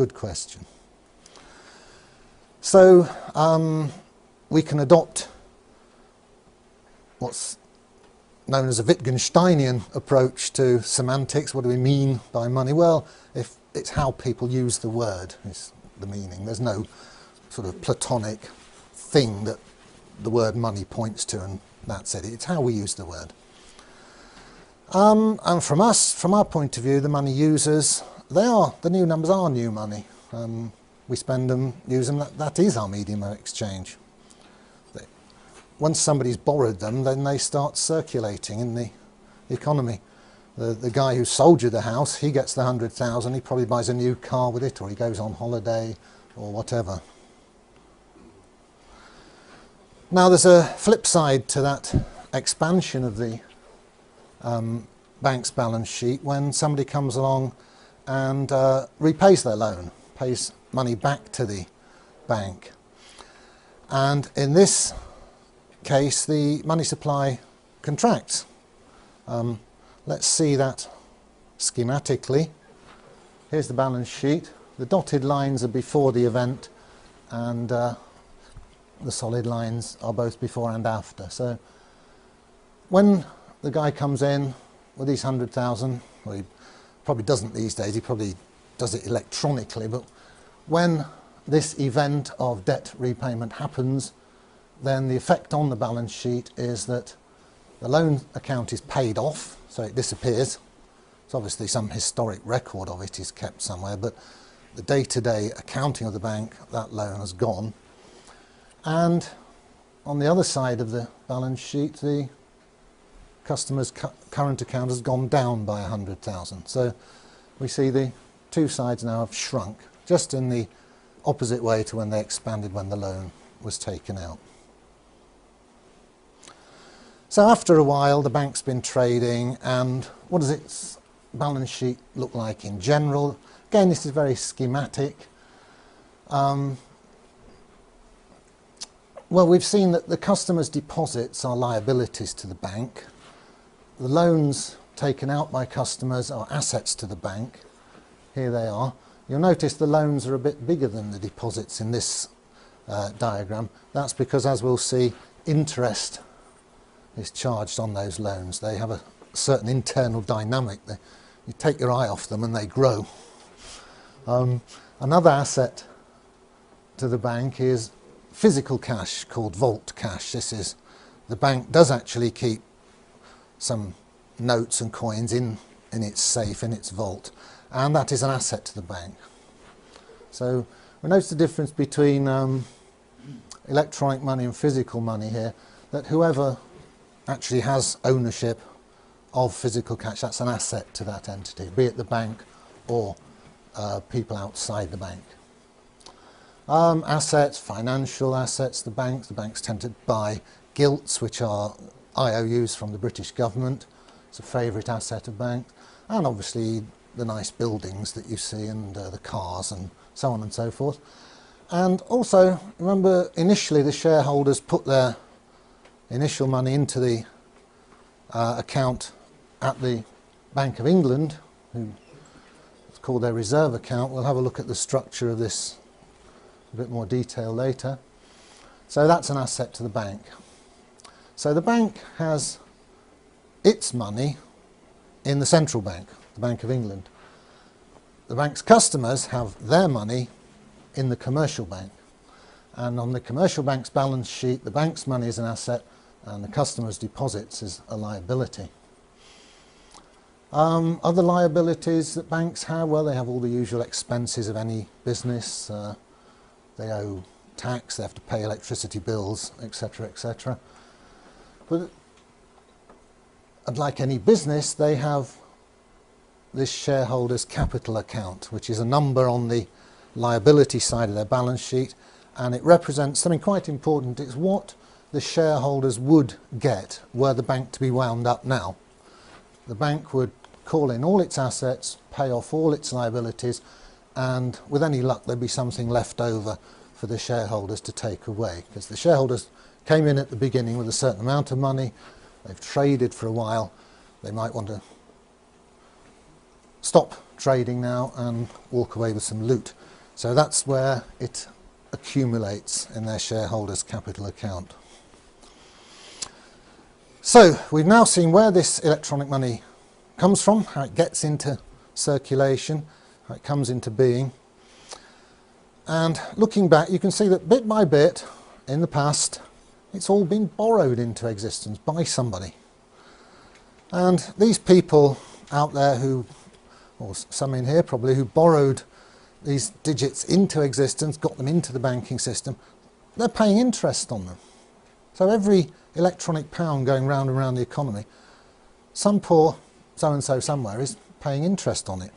good question. So we can adopt what's known as a Wittgensteinian approach to semantics. What do we mean by money? Well, if it's how people use the word is the meaning. There's no sort of Platonic thing that the word money points to and that's it. It's how we use the word. And from our point of view, the money users, the new numbers are new money. We spend them, use them, that is our medium of exchange. Once somebody's borrowed them, then they start circulating in the economy. The guy who sold you the house, he gets the 100,000, he probably buys a new car with it, or he goes on holiday, or whatever. Now there's a flip side to that expansion of the bank's balance sheet when somebody comes along and repays their loan, pays money back to the bank. And in this case, the money supply contracts. Let's see that schematically. Here's the balance sheet. The dotted lines are before the event, and the solid lines are both before and after. So when the guy comes in with these 100,000, well, he probably doesn't these days, he probably does it electronically, but when this event of debt repayment happens, then the effect on the balance sheet is that the loan account is paid off, so it disappears. So obviously some historic record of it is kept somewhere, but the day-to-day accounting of the bank, that loan has gone. And on the other side of the balance sheet, the customer's current account has gone down by 100,000. So we see the two sides now have shrunk, just in the opposite way to when they expanded when the loan was taken out. So after a while, the bank's been trading, and what does its balance sheet look like in general? Again, this is very schematic. Well, we've seen that the customer's deposits are liabilities to the bank. The loans taken out by customers are assets to the bank. Here they are. You'll notice the loans are a bit bigger than the deposits in this diagram. That's because, as we'll see, interest is charged on those loans. They have a certain internal dynamic. You take your eye off them and they grow. Another asset to the bank is physical cash called vault cash. The bank does actually keep some notes and coins in its safe, in its vault, and that is an asset to the bank. So we notice the difference between electronic money and physical money here, that whoever actually has ownership of physical cash, that's an asset to that entity, be it the bank or people outside the bank. Assets, financial assets, the banks tend to buy gilts, which are IOUs from the British government. It's a favourite asset of banks, and obviously the nice buildings that you see, and the cars and so on and so forth. And also, remember, initially the shareholders put their initial money into the account at the Bank of England, it's called their reserve account. We'll have a look at the structure of this in a bit more detail later. So that's an asset to the bank. So the bank has its money in the central bank, the Bank of England. The bank's customers have their money in the commercial bank. And on the commercial bank's balance sheet, the bank's money is an asset and the customer's deposits is a liability. Other liabilities that banks have, well, they have all the usual expenses of any business. They owe tax, they have to pay electricity bills, etc., etc. But like any business, they have this shareholder's capital account, which is a number on the liability side of their balance sheet, and it represents something quite important. It's what the shareholders would get were the bank to be wound up now. The bank would call in all its assets, pay off all its liabilities, and with any luck there'd be something left over for the shareholders to take away, because the shareholders came in at the beginning with a certain amount of money, they've traded for a while, they might want to stop trading now and walk away with some loot. So that's where it accumulates in their shareholders' capital account. So we've now seen where this electronic money comes from, how it gets into circulation, how it comes into being. And looking back, you can see that bit by bit in the past, it's all been borrowed into existence by somebody. And these people out there who, or some in here probably, who borrowed these digits into existence, got them into the banking system, they're paying interest on them. So every electronic pound going round and round the economy, some poor so-and-so somewhere is paying interest on it.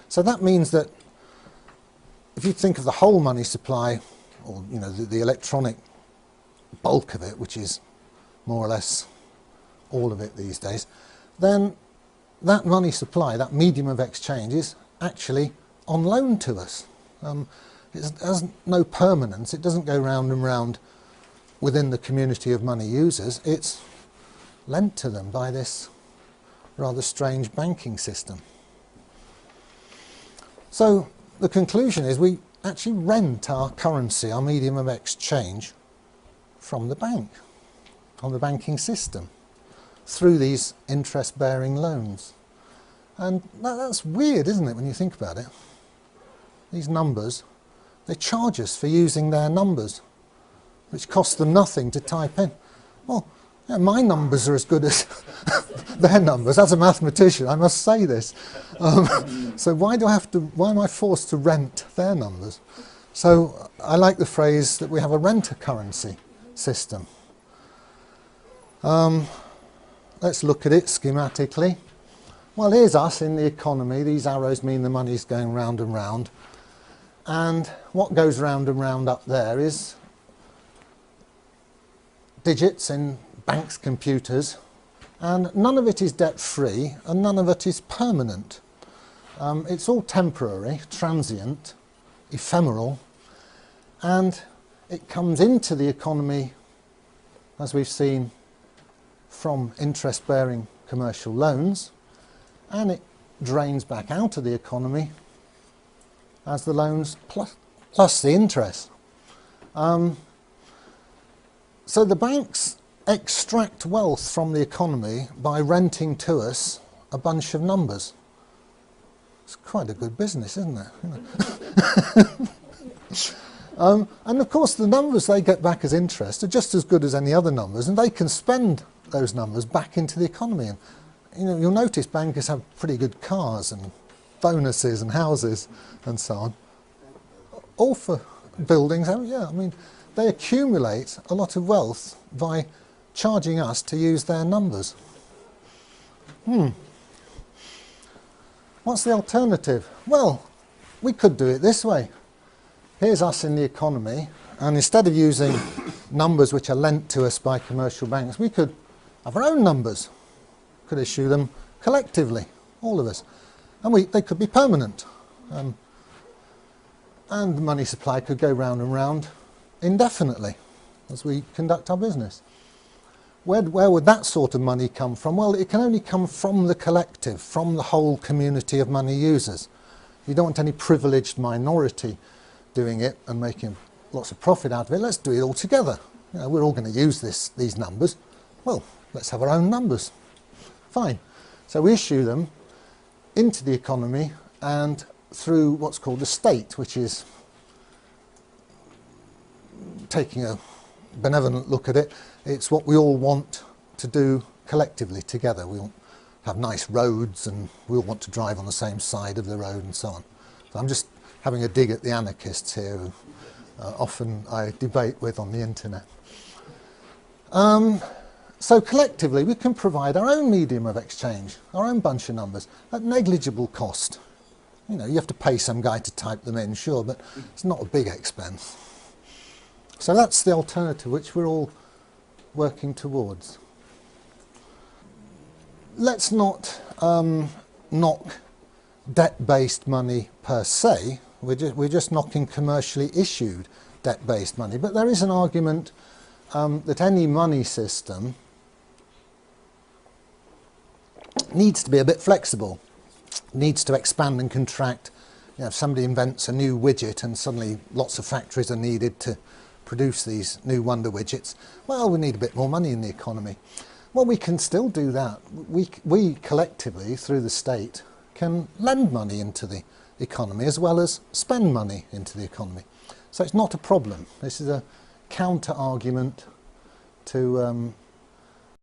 So that means that if you think of the whole money supply, or the electronic bulk of it, which is more or less all of it these days, then that money supply, that medium of exchange, is actually on loan to us. It has no permanence. It doesn't go round and round within the community of money users. It's lent to them by this rather strange banking system. So the conclusion is we actually rent our currency, our medium of exchange, from the bank, from the banking system, through these interest-bearing loans. And that's weird, isn't it, when you think about it? These numbers, they charge us for using their numbers, which cost them nothing to type in. Well, yeah, my numbers are as good as their numbers. As a mathematician, I must say this. So why am I forced to rent their numbers? So I like the phrase that we have a rent-a-currency system. Let's look at it schematically. Well, here's us in the economy. These arrows mean the money's going round and round. And what goes round and round up there is digits in banks' computers, and none of it is debt-free and none of it is permanent. It's all temporary, transient, ephemeral, and it comes into the economy, as we've seen, from interest-bearing commercial loans, and it drains back out of the economy as the loans plus the interest. So the banks extract wealth from the economy by renting to us a bunch of numbers. It's quite a good business, isn't it? And of course the numbers they get back as interest are just as good as any other numbers, and they can spend those numbers back into the economy. And you'll notice bankers have pretty good cars and bonuses and houses and so on. All for buildings. Yeah, I mean, they accumulate a lot of wealth by charging us to use their numbers. What's the alternative? Well, we could do it this way. Here's us in the economy, and instead of using numbers which are lent to us by commercial banks, we could have our own numbers. Could issue them collectively, all of us. And they could be permanent. And the money supply could go round and round indefinitely as we conduct our business. Where would that sort of money come from? Well, it can only come from the collective, from the whole community of money users. You don't want any privileged minority doing it and making lots of profit out of it. Let's do it all together. We're all going to use these numbers. Well, let's have our own numbers. Fine. So we issue them into the economy and through what's called the state, which is, taking a benevolent look at it, it's what we all want to do collectively together. We all have nice roads and we all want to drive on the same side of the road and so on. So I'm just having a dig at the anarchists here who often I debate with on the internet. So collectively we can provide our own medium of exchange, our own bunch of numbers at negligible cost. You have to pay some guy to type them in, sure, but it's not a big expense. So that's the alternative which we're all working towards. Let's not knock debt-based money per se. We're just knocking commercially issued debt-based money. But there is an argument that any money system needs to be a bit flexible, needs to expand and contract if somebody invents a new widget and suddenly lots of factories are needed to produce these new wonder widgets, well, we need a bit more money in the economy. Well, we can still do that. We collectively, through the state, can lend money into the economy as well as spend money into the economy. So it's not a problem. This is a counter-argument to